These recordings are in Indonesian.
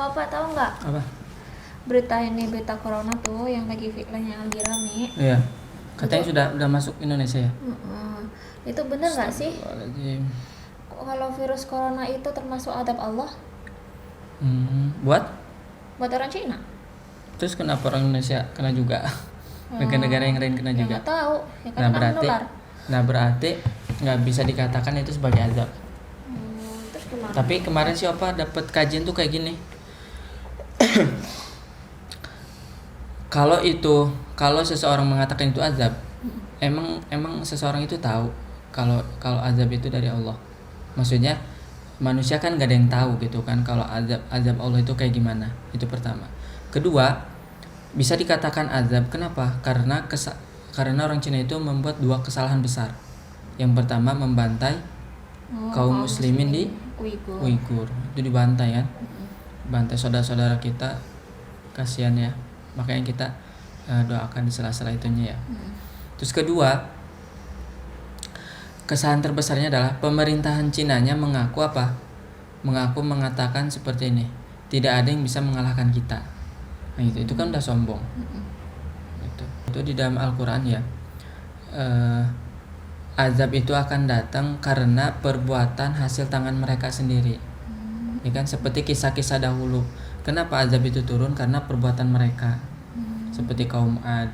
Bapak tahu nggak Apa? berita corona tuh yang lagi lagi rame? Iya. Katanya sudah masuk Indonesia ya? Itu bener nggak sih? Astagfirullahaladzim. Kalau virus corona itu termasuk adab Allah Buat? buat orang Cina? Terus kenapa orang Indonesia kena juga? Negara-negara yang lain kena Ya juga? nggak tahu. Ya karena kan menular. Berarti nggak bisa dikatakan itu sebagai azab. Terus gimana? Tapi kemarin si Opa dapat kajian tuh kayak gini. Kalau seseorang mengatakan itu azab, emang seseorang itu tahu kalau azab itu dari Allah. Maksudnya manusia kan gak ada yang tahu gitu kan kalau azab Allah itu kayak gimana. Itu pertama. Kedua, bisa dikatakan azab kenapa? Karena orang Cina itu membuat dua kesalahan besar. Yang pertama membantai kaum muslimin di Uighur. Itu dibantai kan? Bantai saudara-saudara kita, kasihan ya. Makanya kita doakan di sela-sela itunya ya. Terus kedua, kesalahan terbesarnya adalah pemerintahan Cinanya mengaku apa? Mengatakan seperti ini, tidak ada yang bisa mengalahkan kita. Nah, itu kan udah sombong. Itu di dalam Al-Quran ya. Azab itu akan datang karena perbuatan hasil tangan mereka sendiri. Ya kan, seperti kisah-kisah dahulu. Kenapa azab itu turun? Karena perbuatan mereka. Seperti kaum Ad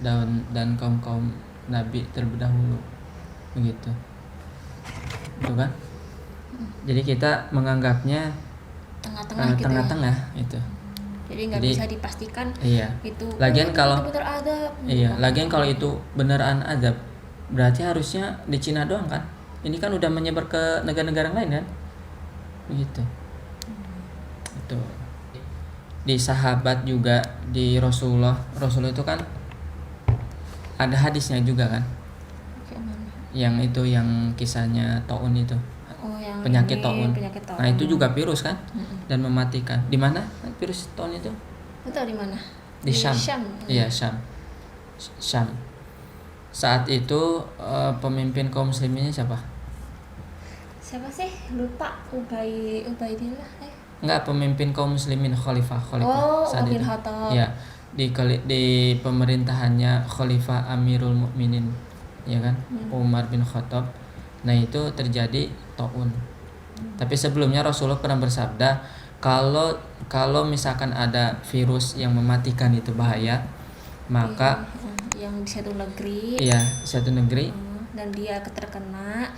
dan kaum Nabi terdahulu. Begitu. Itu kan? Jadi kita menganggapnya tengah-tengah itu. Jadi nggak bisa dipastikan. Iya. Itu. Lagian kalau benar azab. Iya. Lagian kalau itu beneran azab, berarti harusnya di Cina doang kan? Ini kan udah menyebar ke negara-negara lain kan? Begitu. Itu. Di sahabat juga, di Rasulullah itu kan ada hadisnya juga kan? Yang itu yang kisahnya taun itu. Penyakit taun. Nah, itu juga virus kan? Dan mematikan. Di mana virus taun itu? Betul, di mana? Di Syam. Iya, Syam. Saat itu pemimpin kaum musliminnya siapa? Siapa sih? Lupa. Ubaidillah. Enggak, pemimpin kaum muslimin khalifah saat itu. Ya, di pemerintahannya Khalifah Amirul Mukminin, ya kan? Umar bin Khattab. Nah, itu terjadi taun. Tapi sebelumnya Rasulullah pernah bersabda, kalau misalkan ada virus yang mematikan itu bahaya, maka yang di satu negeri. Iya, satu negeri. Dan dia terkena,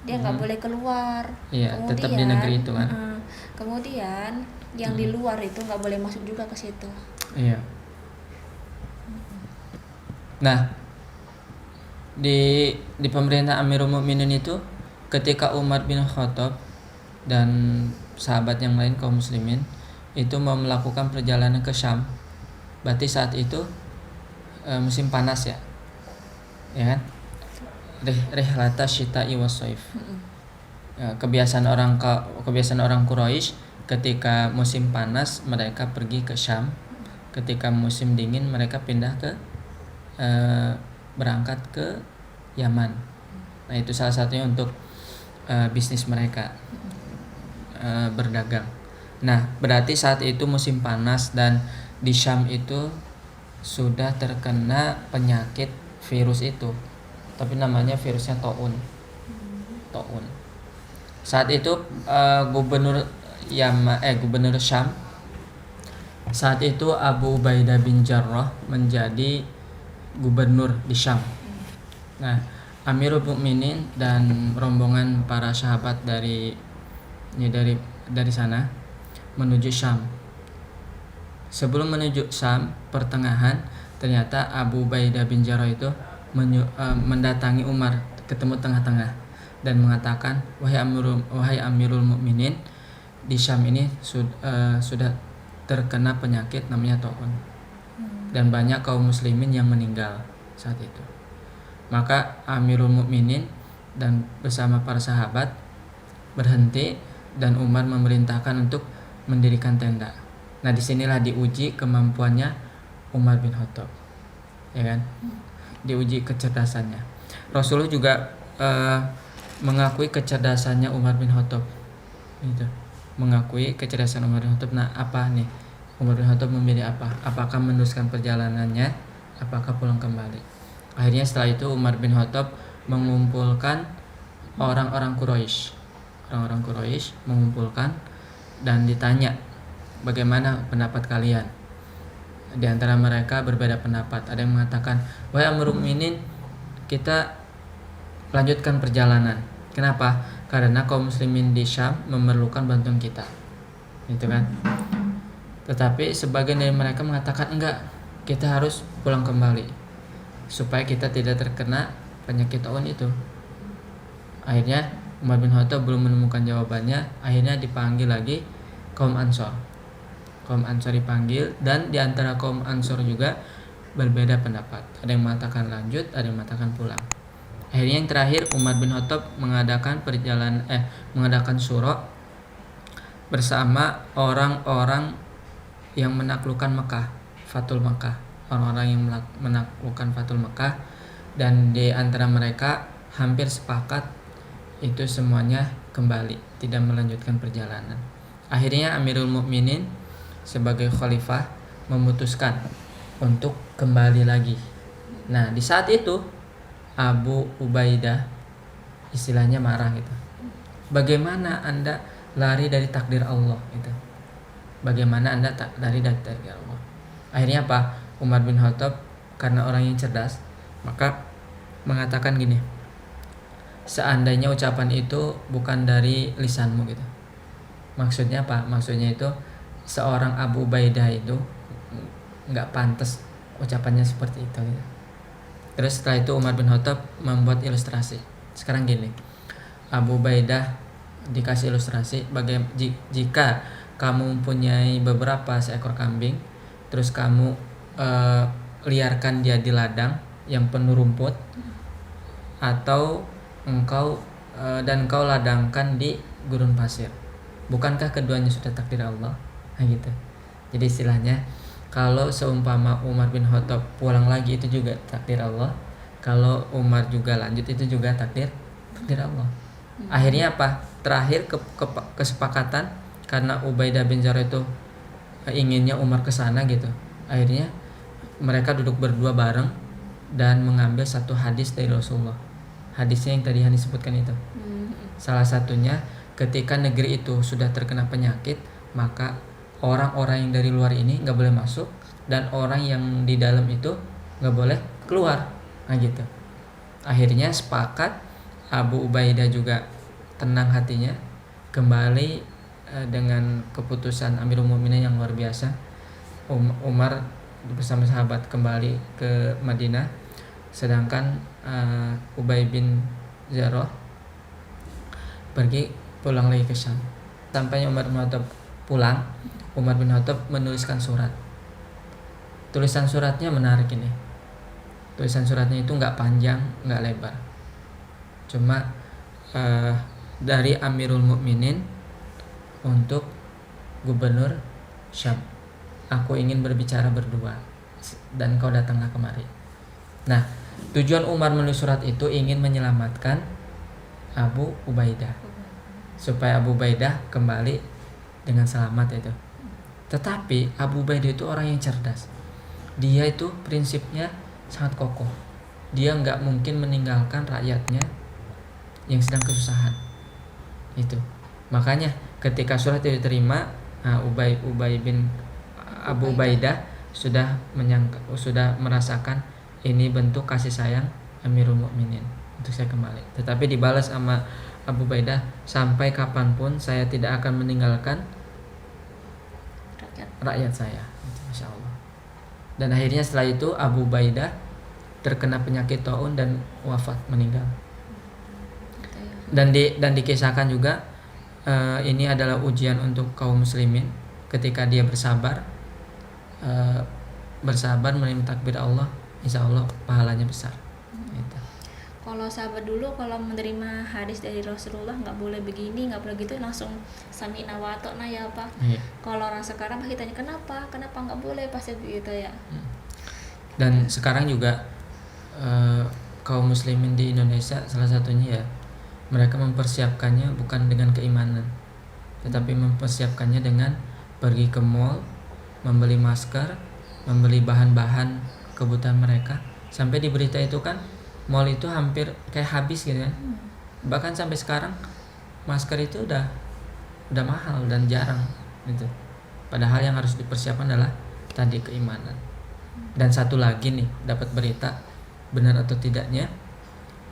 dia nggak boleh keluar. Iya, tetap di negeri itu kan. Kemudian yang di luar itu nggak boleh masuk juga ke situ. Iya. Nah, di pemerintah Amirul Mukminin itu ketika Umar bin Khattab dan sahabat yang lain kaum muslimin itu mau melakukan perjalanan ke Syam. Berarti saat itu musim panas ya. Ya kan? Rihlata syita'i wassaif. Kebiasaan orang Quraisy ketika musim panas mereka pergi ke Syam, ketika musim dingin mereka pindah ke berangkat ke Yaman. Nah, itu salah satunya untuk bisnis mereka berdagang. Nah, berarti saat itu musim panas dan di Syam itu sudah terkena penyakit virus itu. Tapi namanya virusnya taun. Saat itu gubernur Syam saat itu Abu Ubaidah bin Jarrah menjadi gubernur di Syam. Nah, Amirul Mukminin dan rombongan para sahabat dari sana menuju Syam. Sebelum menuju Syam pertengahan, ternyata Abu Ubaidah bin Jarrah itu mendatangi Umar, ketemu tengah-tengah dan mengatakan, wahai Amirul Mukminin, di Syam ini sudah terkena penyakit namanya taun. Dan banyak kaum muslimin yang meninggal saat itu. Maka Amirul Mukminin dan bersama para sahabat berhenti dan Umar memerintahkan untuk mendirikan tenda. Nah, disinilah diuji kemampuannya Umar bin Khattab, ya kan? Diuji kecerdasannya. Rasulullah juga mengakui kecerdasannya Umar bin Khattab. Gitu. mengakui kecerdasan Umar bin Khattab. Nah, apa nih Umar bin Khattab memilih apa? Apakah meneruskan perjalanannya? Apakah pulang kembali? Akhirnya setelah itu Umar bin Khattab mengumpulkan orang-orang Quraisy. Orang-orang Quraisy mengumpulkan dan ditanya, bagaimana pendapat kalian? Di antara mereka berbeda pendapat. Ada yang mengatakan, wahai Amirul Mukminin, kita lanjutkan perjalanan. Kenapa? Karena kaum muslimin di Syam memerlukan bantuan kita. Gitu kan? Tetapi sebagian dari mereka mengatakan enggak, kita harus pulang kembali supaya kita tidak terkena penyakit taun itu. Akhirnya Umar bin Khattab belum menemukan jawabannya. Akhirnya dipanggil lagi kaum Ansor. Kaum Ansor dipanggil, dan di antara kaum Ansor juga berbeda pendapat. Ada yang mengatakan lanjut, ada yang mengatakan pulang. Akhirnya yang terakhir Umar bin Khattab mengadakan syura bersama orang-orang yang menaklukkan Mekah, Fathul Mekah. Orang-orang yang menaklukkan Fathul Mekah, dan di antara mereka hampir sepakat itu semuanya kembali, tidak melanjutkan perjalanan. Akhirnya Amirul Mukminin sebagai khalifah memutuskan untuk kembali lagi. Nah, di saat itu Abu Ubaidah istilahnya marah gitu. Bagaimana Anda lari dari takdir Allah gitu? Bagaimana Anda lari dari takdir Allah? Akhirnya apa? Umar bin Khattab karena orang yang cerdas, maka mengatakan gini, seandainya ucapan itu bukan dari lisanmu gitu. Maksudnya apa? Maksudnya itu seorang Abu Ubaidah itu nggak pantas ucapannya seperti itu gitu. Terus setelah itu Umar bin Khattab membuat ilustrasi. Sekarang gini, Abu Ubaidah dikasih ilustrasi jika kamu mempunyai beberapa seekor kambing, terus kamu liarkan dia di ladang yang penuh rumput, atau engkau ladangkan di gurun pasir, bukankah keduanya sudah takdir Allah? Nah gitu. Jadi istilahnya kalau seumpama Umar bin Khattab pulang lagi itu juga takdir Allah, kalau Umar juga lanjut itu juga takdir Allah. Akhirnya apa? Terakhir kesepakatan, karena Ubaidah bin Jarrah itu inginnya Umar ke sana gitu. Akhirnya mereka duduk berdua bareng dan mengambil satu hadis dari Rasulullah. Hadisnya yang tadi Hani sebutkan itu. Salah satunya, ketika negeri itu sudah terkena penyakit, maka orang-orang yang dari luar ini nggak boleh masuk, dan orang yang di dalam itu nggak boleh keluar. Nah gitu. Akhirnya sepakat, Abu Ubaidah juga tenang hatinya, kembali dengan keputusan Amirul Mukminin yang luar biasa. Umar bersama sahabat kembali ke Madinah, sedangkan Ubay bin Jarrah pulang lagi ke Syam. Sampainya Umar bin Khattab pulang, Umar bin Khattab menuliskan surat. Tulisan suratnya menarik ini. Tulisan suratnya itu nggak panjang, nggak lebar, cuma dari Amirul Mukminin untuk Gubernur Syam. Aku ingin berbicara berdua, dan kau datanglah kemari. Nah, tujuan Umar menulis surat itu ingin menyelamatkan Abu Ubaidah, supaya Abu Ubaidah kembali dengan selamat itu. Tetapi Abu Ubaidah itu orang yang cerdas. Dia itu prinsipnya sangat kokoh. Dia nggak mungkin meninggalkan rakyatnya yang sedang kesusahan. Itu. Makanya ketika surat itu diterima, Ubay bin Abu Ubaidah sudah merasakan ini bentuk kasih sayang Amirul Mukminin untuk saya kembali. Tetapi dibalas sama Abu Ubaidah, sampai kapanpun saya tidak akan meninggalkan rakyat saya. Masya Allah. Dan akhirnya setelah itu Abu Ubaidah terkena penyakit taun dan wafat, meninggal. Dan dikisahkan juga ini adalah ujian untuk kaum muslimin ketika dia bersabar menerima takbir Allah, insya Allah pahalanya besar. Gitu. Kalau sahabat dulu kalau menerima hadis dari Rasulullah nggak boleh begini, nggak boleh gitu, langsung sami'na wa ata'na ya Pak. Iya. Kalau orang sekarang pasti tanya kenapa nggak boleh, pasti begitu ya. Dan sekarang juga kaum muslimin di Indonesia salah satunya ya, mereka mempersiapkannya bukan dengan keimanan. tetapi mempersiapkannya dengan pergi ke mall, membeli masker, membeli bahan-bahan kebutuhan mereka. Sampai di berita itu kan mall itu hampir kayak habis gitu kan. Bahkan sampai sekarang masker itu udah mahal dan jarang gitu. Padahal yang harus dipersiapkan adalah tadi keimanan. Dan satu lagi nih, dapat berita benar atau tidaknya,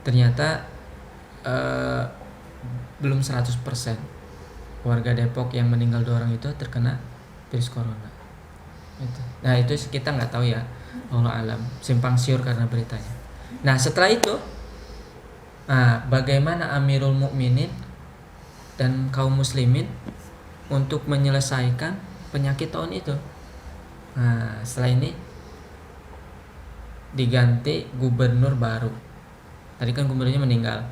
ternyata belum 100% warga Depok yang meninggal 2 orang itu terkena virus corona. Gitu. Nah itu kita nggak tahu ya, Allah alam, simpang siur karena beritanya. Nah setelah itu, bagaimana Amirul Mukminin dan kaum muslimin untuk menyelesaikan penyakit tahun itu? Nah setelah ini diganti gubernur baru. Tadi kan gubernurnya meninggal,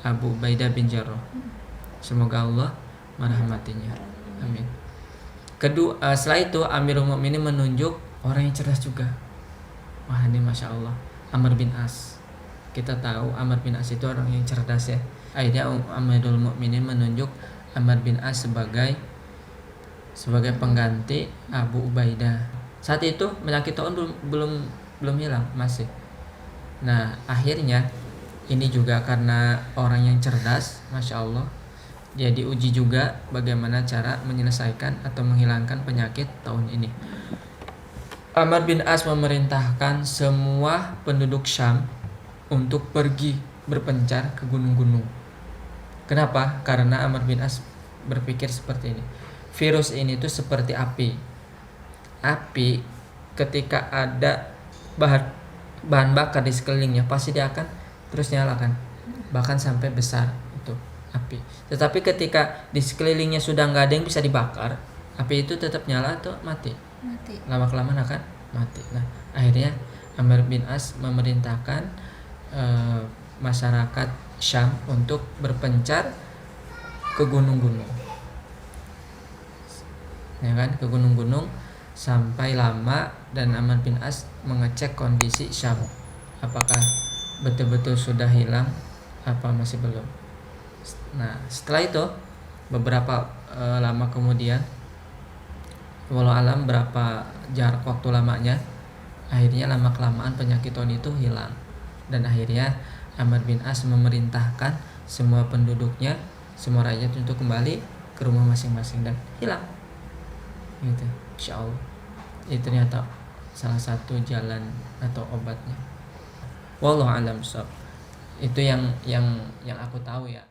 Abu Ubaidah bin Jarrah. Semoga Allah merahmatinya. Amin. Kedua, setelah itu Amirul Mukminin menunjuk orang yang cerdas juga. Wah ini Masya Allah, Amr bin As. Kita tahu Amr bin As itu orang yang cerdas ya. Akhirnya Amirul Mukminin menunjuk Amr bin As sebagai pengganti Abu Ubaidah. Saat itu penyakit taun belum hilang, masih. Nah akhirnya ini juga karena orang yang cerdas, Masya Allah, dia diuji juga bagaimana cara menyelesaikan atau menghilangkan penyakit tahun ini. Amr bin As memerintahkan semua penduduk Syam untuk pergi berpencar ke gunung-gunung. Kenapa? Karena Amr bin As berpikir seperti ini. Virus ini tuh seperti api. Api ketika ada bahan bakar di sekelilingnya pasti dia akan terus nyala kan, bahkan sampai besar itu api. Tetapi ketika di sekelilingnya sudah nggak ada yang bisa dibakar, api itu tetap nyala atau mati? Lama-kelamaan akan mati. Nah akhirnya Amr bin As memerintahkan masyarakat Syam untuk berpencar ke gunung-gunung, ya kan, ke gunung-gunung sampai lama. Dan Amr bin As mengecek kondisi Syam, apakah betul-betul sudah hilang apa masih belum. Nah setelah itu beberapa lama kemudian, walau alam berapa jarak waktu lamanya, akhirnya lama kelamaan penyakit tahun itu hilang. Dan akhirnya Amr bin As memerintahkan semua penduduknya, semua rakyat untuk kembali ke rumah masing-masing dan hilang gitu. Insya Allah itu ternyata salah satu jalan atau obatnya. Wallahu alam. Itu yang aku tahu ya.